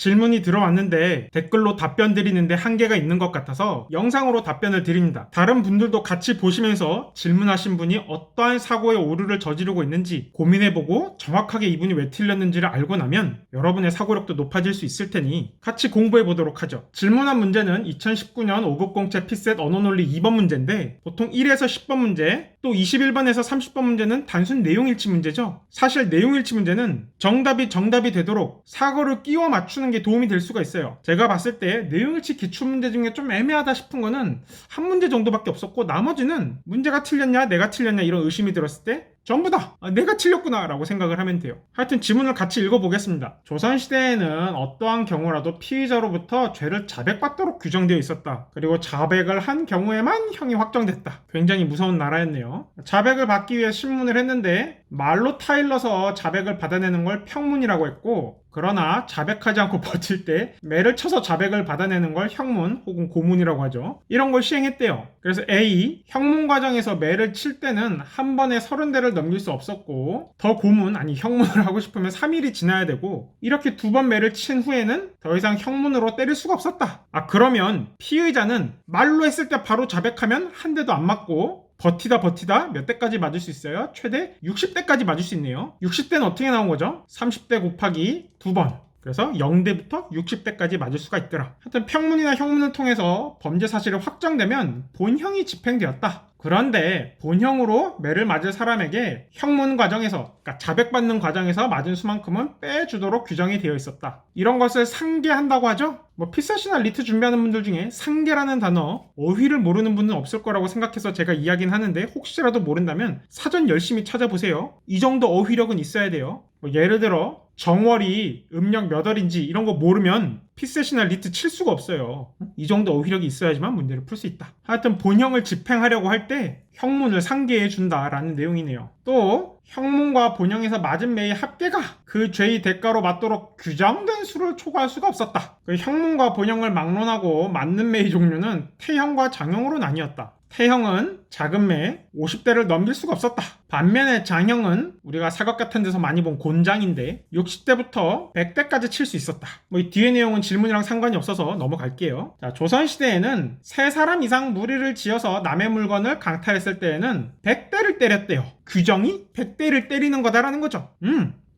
질문이 들어왔는데 댓글로 답변 드리는데 한계가 있는 것 같아서 영상으로 답변을 드립니다. 다른 분들도 같이 보시면서 질문하신 분이 어떠한 사고의 오류를 저지르고 있는지 고민해보고 정확하게 이분이 왜 틀렸는지를 알고 나면 여러분의 사고력도 높아질 수 있을 테니 같이 공부해보도록 하죠. 질문한 문제는 2019년 5급 공채 피셋 언어논리 2번 문제인데 보통 1에서 10번 문제, 또 21번에서 30번 문제는 단순 내용일치 문제죠. 사실 내용일치 문제는 정답이 되도록 사고를 끼워 맞추는 게 도움이 될 수가 있어요. 제가 봤을 때 내용일치 기출문제 중에 좀 애매하다 싶은 거는 한 문제 정도밖에 없었고 나머지는 문제가 틀렸냐 내가 틀렸냐 이런 의심이 들었을 때 전부 다 내가 틀렸구나 라고 생각을 하면 돼요. 하여튼 지문을 같이 읽어보겠습니다. 조선시대에는 어떠한 경우라도 피의자로부터 죄를 자백받도록 규정되어 있었다. 그리고 자백을 한 경우에만 형이 확정됐다. 굉장히 무서운 나라였네요. 자백을 받기 위해 신문을 했는데 말로 타일러서 자백을 받아내는 걸 평문이라고 했고, 그러나 자백하지 않고 버틸 때 매를 쳐서 자백을 받아내는 걸 형문 혹은 고문이라고 하죠. 이런 걸 시행했대요. 그래서 A, 형문 과정에서 매를 칠 때는 한 번에 30대를 넘길 수 없었고, 더 고문 아니 형문을 하고 싶으면 3일이 지나야 되고, 이렇게 2번 매를 친 후에는 더 이상 형문으로 때릴 수가 없었다. 그러면 피의자는 말로 했을 때 바로 자백하면 한 대도 안 맞고 버티다 몇 대까지 맞을 수 있어요? 최대 60대까지 맞을 수 있네요. 60대는 어떻게 나온 거죠? 30대 곱하기 2번. 그래서 0대부터 60대까지 맞을 수가 있더라. 하여튼 평문이나 형문을 통해서 범죄 사실이 확정되면 본형이 집행되었다. 그런데 본형으로 매를 맞을 사람에게 형문 과정에서, 그러니까 자백받는 과정에서 맞은 수만큼은 빼주도록 규정이 되어 있었다. 이런 것을 상계한다고 하죠? 피셋이나 리트 준비하는 분들 중에 상계라는 단어 어휘를 모르는 분은 없을 거라고 생각해서 제가 이야기는 하는데, 혹시라도 모른다면 사전 열심히 찾아보세요. 이 정도 어휘력은 있어야 돼요. 예를 들어 정월이 음력 몇 월인지 이런 거 모르면 피셋이나 리트 칠 수가 없어요. 이 정도 어휘력이 있어야지만 문제를 풀 수 있다. 하여튼 본형을 집행하려고 할 때 형문을 상계해 준다라는 내용이네요. 또 형문과 본형에서 맞은 매의 합계가 그 죄의 대가로 맞도록 규정된 수를 초과할 수가 없었다. 그 형문과 본형을 막론하고 맞는 매의 종류는 태형과 장형으로 나뉘었다. 태형은 작은 매 50대를 넘길 수가 없었다. 반면에 장형은 우리가 사극 같은 데서 많이 본 곤장인데 60대부터 100대까지 칠 수 있었다. 이 뒤에 내용은 질문이랑 상관이 없어서 넘어갈게요. 자, 조선시대에는 3사람 이상 무리를 지어서 남의 물건을 강탈했을 때에는 100대를 때렸대요. 규정이 100대를 때리는 거다라는 거죠.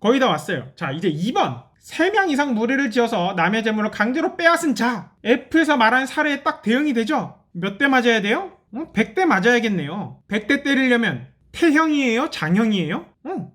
거의 다 왔어요. 자, 이제 2번. 3명 이상 무리를 지어서 남의 재물을 강제로 빼앗은 자. F에서 말한 사례에 딱 대응이 되죠? 몇 대 맞아야 돼요? 100대 맞아야겠네요. 100대 때리려면 태형이에요? 장형이에요?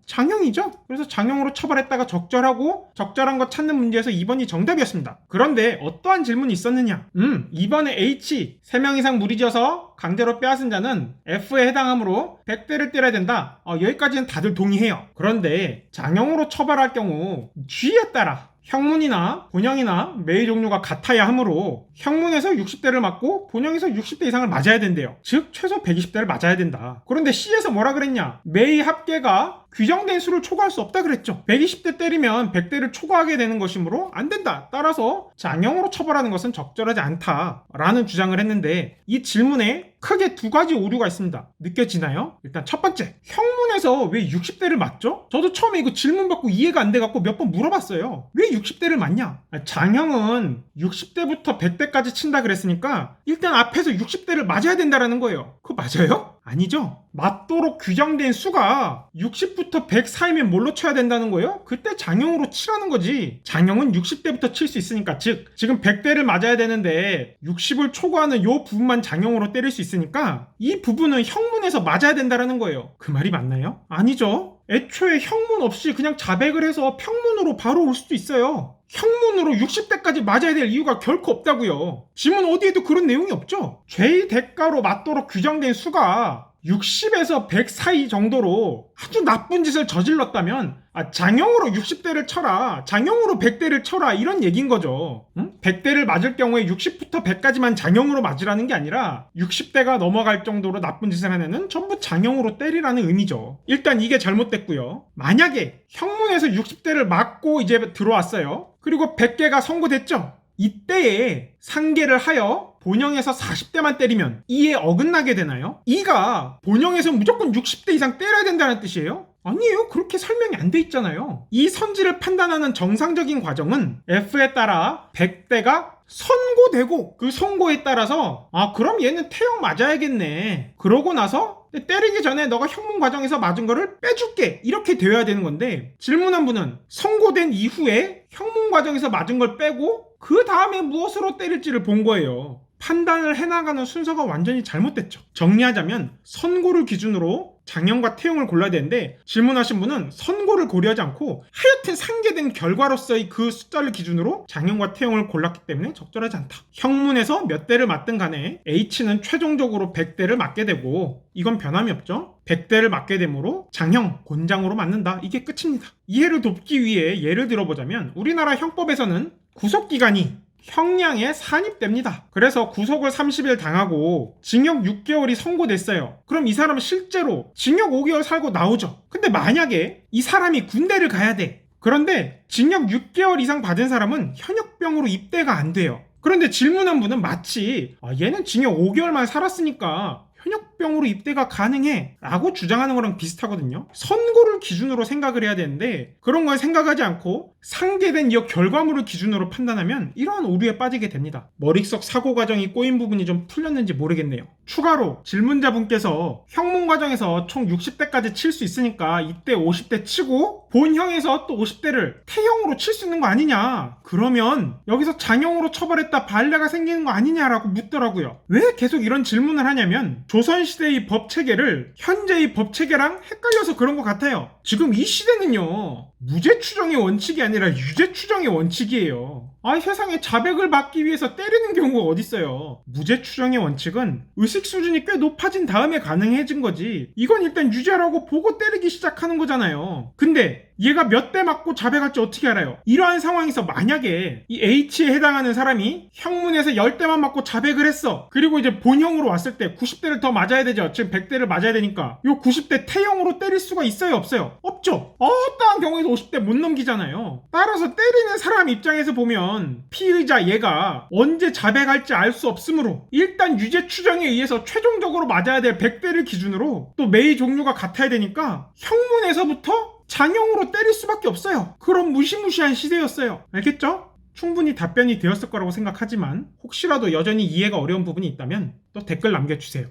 장형이죠? 그래서 장형으로 처벌했다가 적절한 거 찾는 문제에서 2번이 정답이었습니다. 그런데 어떠한 질문이 있었느냐? 2번에 H 3명 이상 무리지어서 강제로 빼앗은 자는 F에 해당하므로 100대를 때려야 된다. 여기까지는 다들 동의해요. 그런데 장형으로 처벌할 경우 G에 따라 형문이나 본형이나 매의 종류가 같아야 하므로 형문에서 60대를 맞고 본형에서 60대 이상을 맞아야 된대요. 즉 최소 120대를 맞아야 된다. 그런데 C에서 뭐라 그랬냐? 매의 합계가 규정된 수를 초과할 수 없다 그랬죠. 120대 때리면 100대를 초과하게 되는 것이므로 안 된다. 따라서 장형으로 처벌하는 것은 적절하지 않다라는 주장을 했는데, 이 질문에 크게 2가지 오류가 있습니다. 느껴지나요? 일단 첫 번째, 형문에서 왜 60대를 맞죠? 저도 처음에 이거 질문 받고 이해가 안 돼갖고 몇 번 물어봤어요. 왜 60대를 맞냐? 장형은 60대부터 100대까지 친다 그랬으니까 일단 앞에서 60대를 맞아야 된다라는 거예요. 그거 맞아요? 아니죠. 맞도록 규정된 수가 60부터 100 사이면 뭘로 쳐야 된다는 거예요? 그때 장형으로 치라는 거지. 장형은 60대부터 칠 수 있으니까, 즉 지금 100대를 맞아야 되는데 60을 초과하는 요 부분만 장형으로 때릴 수 있으니까 이 부분은 형문에서 맞아야 된다는 거예요. 그 말이 맞나요? 아니죠. 애초에 형문 없이 그냥 자백을 해서 평문으로 바로 올 수도 있어요. 형문으로 60대까지 맞아야 될 이유가 결코 없다고요. 지문 어디에도 그런 내용이 없죠. 죄의 대가로 맞도록 규정된 수가 60에서 100 사이 정도로 아주 나쁜 짓을 저질렀다면 장형으로 60대를 쳐라, 장형으로 100대를 쳐라, 이런 얘기인 거죠. 100대를 맞을 경우에 60부터 100까지만 장형으로 맞으라는 게 아니라 60대가 넘어갈 정도로 나쁜 짓을 한 애는 전부 장형으로 때리라는 의미죠. 일단 이게 잘못됐고요. 만약에 형문에서 60대를 맞고 이제 들어왔어요. 그리고 100개가 선고됐죠. 이때에 상계를 하여 본형에서 40대만 때리면 이에 어긋나게 되나요? 이가 본형에서 무조건 60대 이상 때려야 된다는 뜻이에요? 아니에요. 그렇게 설명이 안 돼 있잖아요. 이 선지를 판단하는 정상적인 과정은 F에 따라 100대가 선고되고 그 선고에 따라서 그럼 얘는 태형 맞아야겠네. 그러고 나서 때리기 전에 너가 형문 과정에서 맞은 거를 빼줄게. 이렇게 되어야 되는 건데 질문한 분은 선고된 이후에 형문 과정에서 맞은 걸 빼고 그 다음에 무엇으로 때릴지를 본 거예요. 판단을 해나가는 순서가 완전히 잘못됐죠. 정리하자면 선고를 기준으로 장형과 태형을 골라야 되는데 질문하신 분은 선고를 고려하지 않고 하여튼 상계된 결과로서의 그 숫자를 기준으로 장형과 태형을 골랐기 때문에 적절하지 않다. 형문에서 몇 대를 맞든 간에 H는 최종적으로 100대를 맞게 되고 이건 변함이 없죠. 100대를 맞게 되므로 장형, 곤장으로 맞는다. 이게 끝입니다. 이해를 돕기 위해 예를 들어보자면 우리나라 형법에서는 구속기간이 형량에 산입됩니다. 그래서 구속을 30일 당하고 징역 6개월이 선고됐어요. 그럼 이 사람은 실제로 징역 5개월 살고 나오죠. 근데 만약에 이 사람이 군대를 가야 돼. 그런데 징역 6개월 이상 받은 사람은 현역병으로 입대가 안 돼요. 그런데 질문한 분은 마치 얘는 징역 5개월만 살았으니까 현역병으로 입대가 가능해 라고 주장하는 거랑 비슷하거든요. 선고를 기준으로 생각을 해야 되는데 그런 걸 생각하지 않고 상계된 이 결과물을 기준으로 판단하면 이러한 오류에 빠지게 됩니다. 머릿속 사고 과정이 꼬인 부분이 좀 풀렸는지 모르겠네요. 추가로 질문자분께서 형문 과정에서 총 60대까지 칠 수 있으니까 이때 50대 치고 본형에서 또 50대를 태형으로 칠 수 있는 거 아니냐. 그러면 여기서 장형으로 처벌했다 반례가 생기는 거 아니냐라고 묻더라고요. 왜 계속 이런 질문을 하냐면 조선시대의 법체계를 현재의 법체계랑 헷갈려서 그런 것 같아요. 지금 이 시대는요 무죄 추정의 원칙이 아니라 유죄 추정의 원칙이에요. 세상에 자백을 받기 위해서 때리는 경우가 어딨어요. 무죄 추정의 원칙은 의식 수준이 꽤 높아진 다음에 가능해진 거지. 이건 일단 유죄라고 보고 때리기 시작하는 거잖아요. 근데 얘가 몇 대 맞고 자백할지 어떻게 알아요? 이러한 상황에서 만약에 이 H에 해당하는 사람이 형문에서 10대만 맞고 자백을 했어. 그리고 이제 본형으로 왔을 때 90대를 더 맞아야 되죠. 지금 100대를 맞아야 되니까 요 90대 태형으로 때릴 수가 있어요? 없어요? 없죠. 어떠한 경우에도 50대 못 넘기잖아요. 따라서 때리는 사람 입장에서 보면 피의자 얘가 언제 자백할지 알 수 없으므로 일단 유죄 추정에 의해서 최종적으로 맞아야 될 100대를 기준으로 또 매의 종류가 같아야 되니까 형문에서부터 장형으로 때릴 수밖에 없어요. 그런 무시무시한 시대였어요. 알겠죠? 충분히 답변이 되었을 거라고 생각하지만 혹시라도 여전히 이해가 어려운 부분이 있다면 또 댓글 남겨주세요.